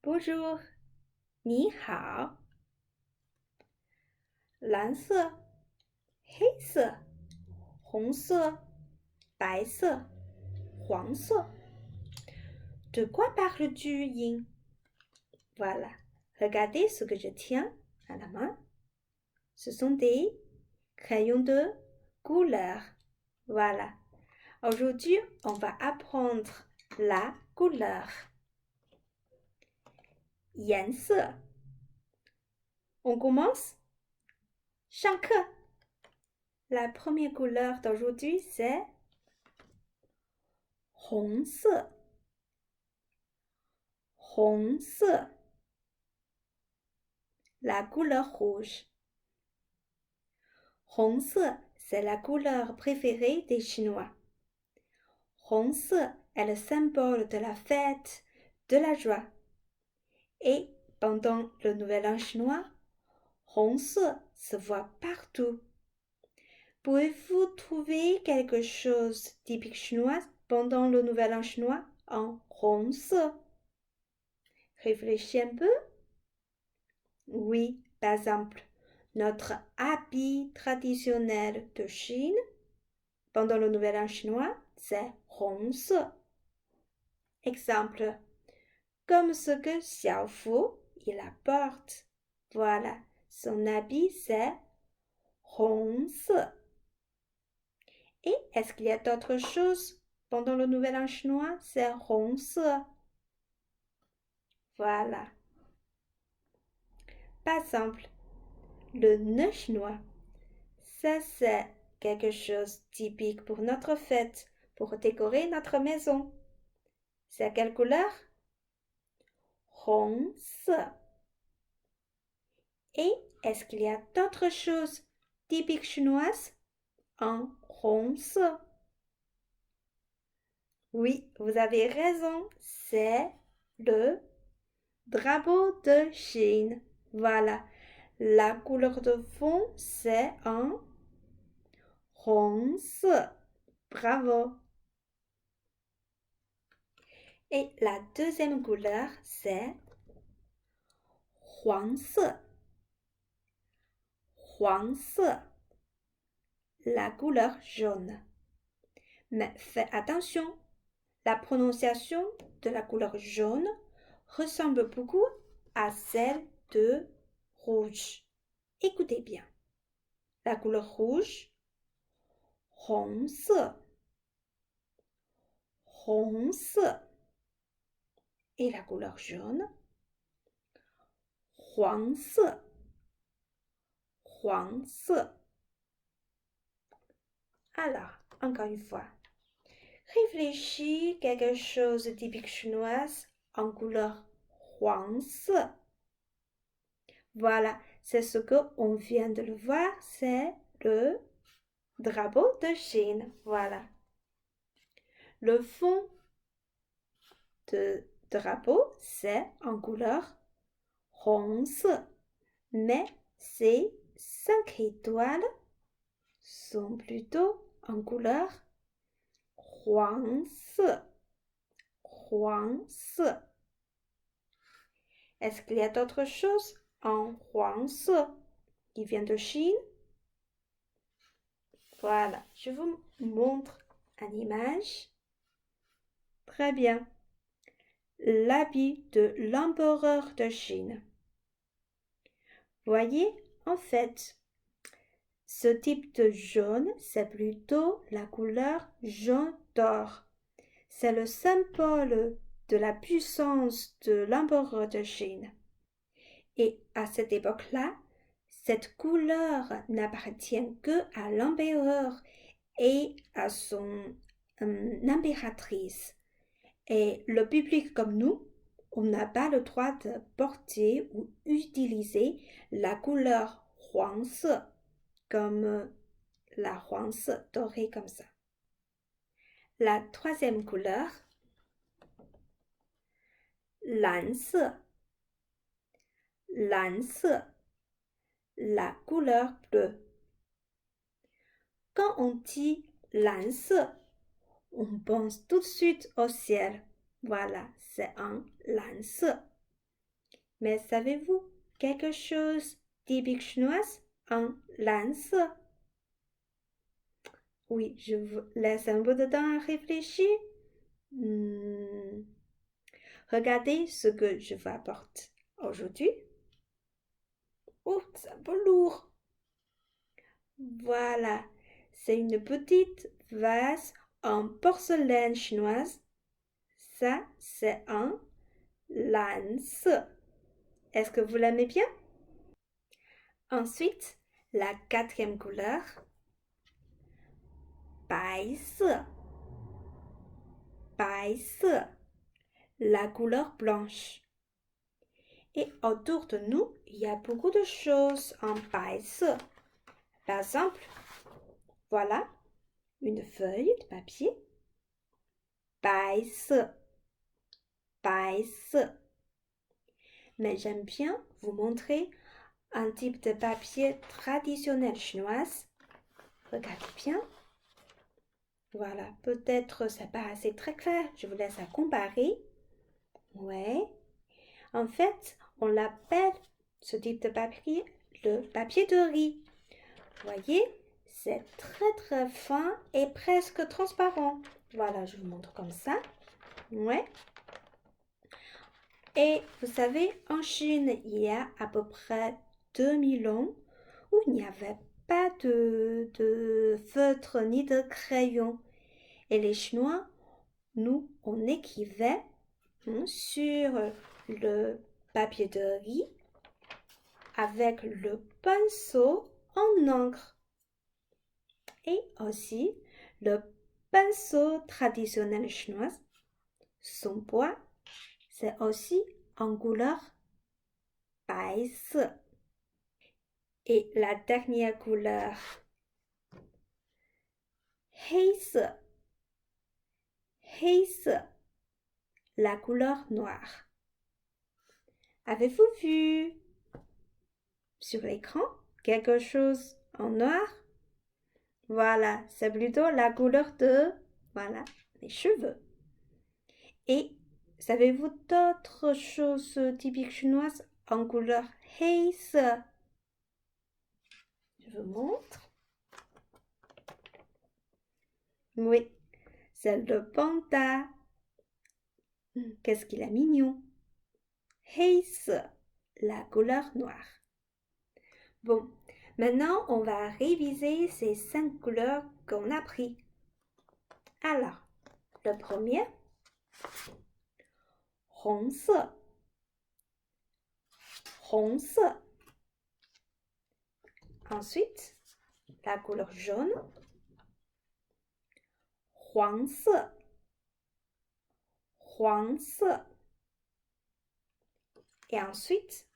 Bonjour, 你好。蓝色、黑色、红色、白色、黄色。De quoi parles-tu, Ying? Voilà, regardez ce que je tiens à la main. Ce sont des crayons de couleur. Voilà. Aujourd'hui, on va apprendre la couleur. 颜色. On commence? 上课. La première couleur d'aujourd'hui, c'est 红色. 红色. La couleur rouge. 红色, c'est la couleur préférée des Chinois. 红色 est le symbole de la fête, de la joie. Et pendant le Nouvel An chinois, 红色 se voit partout. Pouvez-vous trouver quelque chose typique chinois pendant le Nouvel An chinois en 红色? Réfléchis un peu. Oui, par exemple, notre habit traditionnel de Chine pendant le Nouvel An chinois, c'est 红色. Exemple, comme ce que Xiaofu, il apporte. Voilà, son habit c'est 红色. Et est-ce qu'il y a d'autres choses pendant le Nouvel An chinois? C'est 红色. Voilà. Par exemple, le nœud chinois. Ça, c'est quelque chose typique pour notre fête, pour décorer notre maison. C'est à quelle couleur? 红色. Et est-ce qu'il y a d'autres choses typiques chinoises en 红色? Oui, vous avez raison, c'est le drapeau de Chine. Voilà, la couleur de fond, c'est en 红色. Bravo. Et la deuxième couleur, c'est 黄色. 黄色. La couleur jaune. Mais faites attention, la prononciation de la couleur jaune ressemble beaucoup à celle de rouge. Écoutez bien. La couleur rouge, 红色. 红色. Et la couleur jaune, 黄色. 黄色. Alors, encore une fois, réfléchis quelque chose de typique chinoise en couleur 黄色. Voilà, c'est ce qu'on vient de le voir, c'est le drapeau de Chine. Voilà. Le fond de drapeau, c'est en couleur 红色, mais ces 5 étoiles sont plutôt en couleur 黄色. 黄色. Est-ce qu'il y a d'autres choses en 黄色 qui vient de Chine? Voilà, je vous montre une image. Très bien. L'habit de l'empereur de Chine. Voyez, en fait, ce type de jaune, c'est plutôt la couleur jaune d'or. C'est le symbole de la puissance de l'empereur de Chine. Et à cette époque-là, cette couleur n'appartient que à l'empereur et à son impératrice. Et le public comme nous, on n'a pas le droit de porter ou utiliser la couleur 黄色 comme la 黄色 dorée comme ça. La troisième couleur, 蓝色. 蓝色, la couleur bleue. Quand on dit 蓝色, on pense tout de suite au ciel. Voilà, c'est un 蓝色. Mais savez-vous quelque chose typique chinoise en 蓝色? Oui, je vous laisse un peu de temps à réfléchir. Regardez ce que je vous apporte aujourd'hui. Oh, c'est un peu lourd. Voilà, c'est une petite vase en porcelaine chinoise. Ça, c'est un 蓝色. Est-ce que vous l'aimez bien? Ensuite, la quatrième couleur, 白色. 白色, la couleur blanche. Et autour de nous, il y a beaucoup de choses en 白色. Par exemple, voilà une feuille de papier. 白色, 白色. Mais j'aime bien vous montrer un type de papier traditionnel chinoise. Regardez bien. Voilà, peut-être c'est pas assez très clair. Je vous laisse à comparer. Ouais. En fait, on l'appelle ce type de papier le papier de riz. Voyez, c'est très fin et presque transparent. Voilà, je vous montre comme ça. Ouais. Et vous savez, en Chine, il y a à peu près 2000 ans où il n'y avait pas de feutre ni de crayon. Et les Chinois, nous, on écrivait sur le papier de riz avec le pinceau en encre. Et aussi le pinceau traditionnel chinois, son bois, c'est aussi en couleur 白色. Et la dernière couleur, 黑色. 黑色, la couleur noire. Avez-vous vu sur l'écran quelque chose en noir? Voilà, c'est plutôt la couleur de, voilà, les cheveux. Et savez-vous d'autres choses typiques chinoises en couleur 黑色? Je vous montre. Oui, c'est le panda. Qu'est-ce qu'il est mignon. 黑色, la couleur noire. Bon, maintenant on va réviser ces 5 couleurs qu'on a pris. Alors, le premier, 红色. 红色. Ensuite, la couleur jaune, 黄色. 黄色. Et ensuite,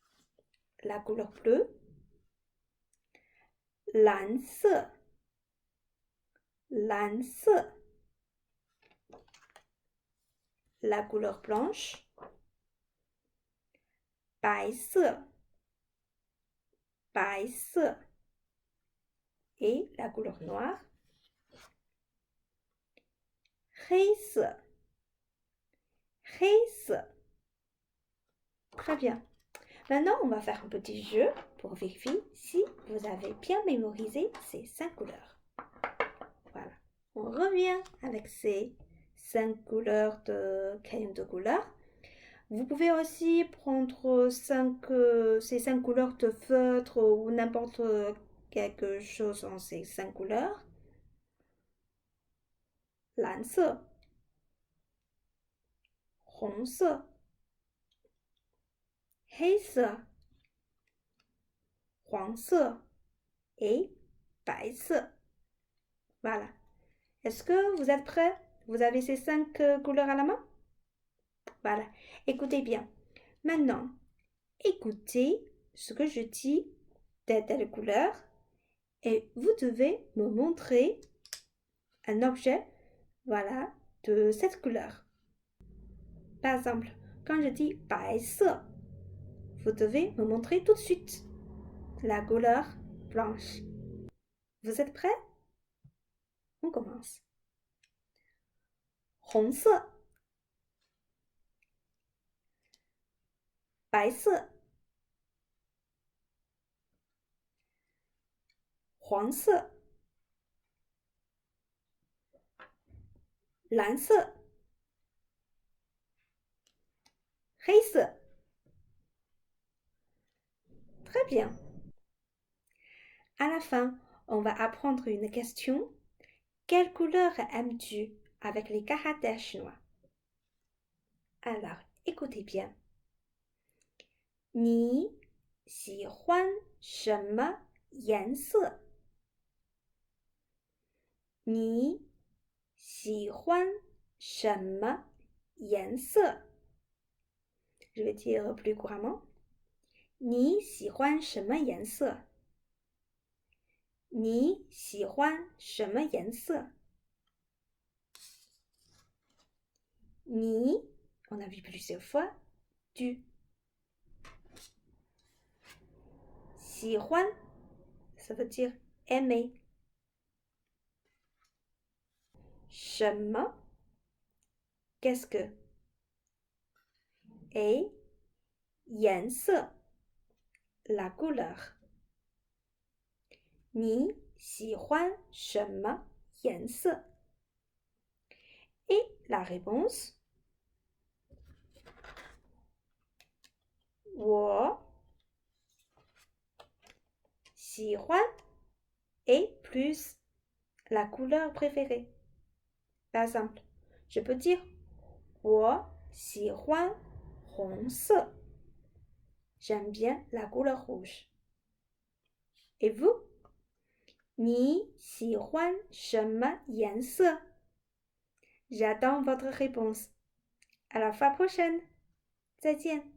la couleur bleue, 蓝色. 蓝色. La couleur blanche, 白色. 白色. Et la couleur noire, 黑色. 黑色. Très bien. Maintenant, on va faire un petit jeu pour vérifier si vous avez bien mémorisé ces 5 couleurs. Voilà. On revient avec ces 5 couleurs de crayon de couleur. Vous pouvez aussi prendre ces 5 couleurs de feutre ou n'importe quelque chose en ces 5 couleurs. 蓝色, 红色, 黑色, 黄色 et 白色. Voilà. Est-ce que vous êtes prêts? Vous avez ces 5 couleurs à la main? Voilà. Écoutez bien. Maintenant, écoutez ce que je dis de telle couleur et vous devez me montrer un objet, voilà, de cette couleur. Par exemple, quand je dis 白色, vous devez me montrer tout de suite la couleur blanche. Vous êtes prêts? On commence. 红色, 白色黄色、蓝色、黑色。Très bien. À la fin, on va apprendre une question. Quelle couleur aimes-tu avec les caractères chinois? Alors, écoutez bien. 你喜欢什么颜色？你喜欢什么颜色？ Je vais dire plus couramment. 你喜欢什么颜色？你喜欢什么颜色？你 on a vu plusieurs fois. Tu 喜欢 ça veut dire aimer. 什么 qu'est-ce que? Et 颜色 la couleur. 你喜欢什么颜色？ Et la réponse 我喜欢 et plus la couleur préférée. Par exemple, je peux dire 我喜欢红色. J'aime bien la couleur rouge. Et vous? 你喜欢什么颜色? J'attends votre réponse. À la fois prochaine. 再见。